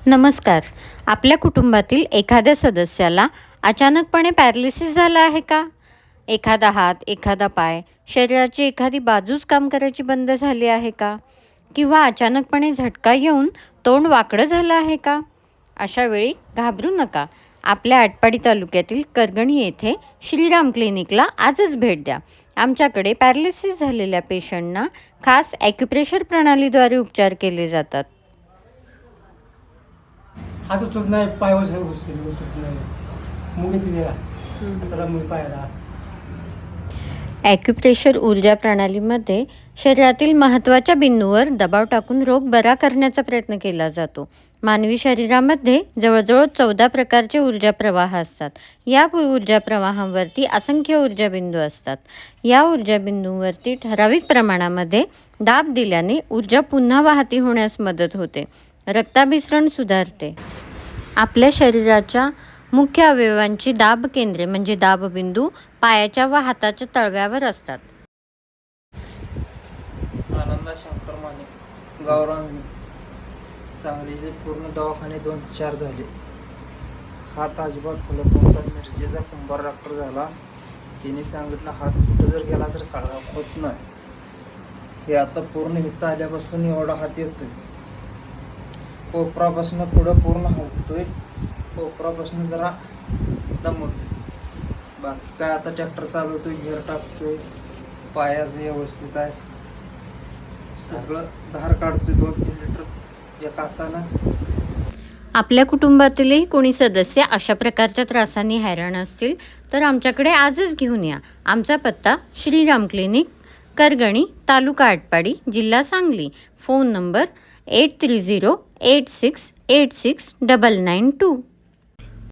नमस्कार. आपल्या कुटुंबातील एखाद्या सदस्याला अचानकपणे पॅरालिसिस झाला आहे का? एखादा हात, एखादा पाय, शरीराची एखादी बाजूच काम करायची बंद झाली आहे का? किंवा अचानकपणे झटका येऊन तोंड वाकडं झालं आहे का? अशा वेळी घाबरू नका. आपल्या आटपाडी तालुक्यातील करगणी येथे श्रीराम क्लिनिकला आजच भेट द्या. आमच्याकडे पॅरालिसिस झालेल्या पेशंटना खास ॲक्युप्रेशर प्रणालीद्वारे उपचार केले जातात. हात उचलत नाही, पाय उचलत नाही, मुगीची द्या आता मुली पायाला. ॲक्युप्रेशर ऊर्जा प्रणालीमध्ये शरीरातील महत्त्वाच्या बिंदूवर दबाव टाकून रोग बरा करण्याचा प्रयत्न केला जातो. मानवी शरीरामध्ये जवळजवळ 14 प्रकारचे ऊर्जा प्रवाह असतात. या ऊर्जा प्रवाहांवरती असंख्य ऊर्जा बिंदू असतात. या ऊर्जा बिंदूंवरती ठराविक प्रमाणामध्ये दाब दिल्याने ऊर्जा पुन्हा वाहती होण्यास मदत होते. रक्ताभिसरण सुधारते. आपल्या शरीराच्या मुख्य अवयवांची दाब केंद्रे म्हणजे दाबबिंदू पायाच्या व हाताच्या तळव्यावर असतात. आनंदा शंकर माने, गावरांगणी, सांगलीचे पूर्ण दवाखाने 2-4 झाले. हात अजिबात हलत नव्हता. मिरजेचा कुंभार डॉक्टर झाला. तिने सांगितलं हात कुठं जर गेला तर सगळा होत नाही. हे आता पूर्ण हिता आल्यापासून एवढा हात येतोय. कोपरापासून पुढं पूर्ण हलतोय. कोपरापासून जरा दमवतोय. बाकी काय आता ट्रॅक्टर चालवतोय, गिअर टाकतोय, पायाचं व्यवस्थित आहे. सगळं धार काढतोय 2-3 लिटर एका हाताला. आपल्या कुटुंबातीलही कोणी सदस्य अशा प्रकारच्या त्रासांनी हैराण असतील तर आमच्याकडे आजच घेऊन या. आमचा पत्ता श्रीराम क्लिनिक, करगणी, तालुका आटपाडी, जिल्हा सांगली. Phone number 8308686992.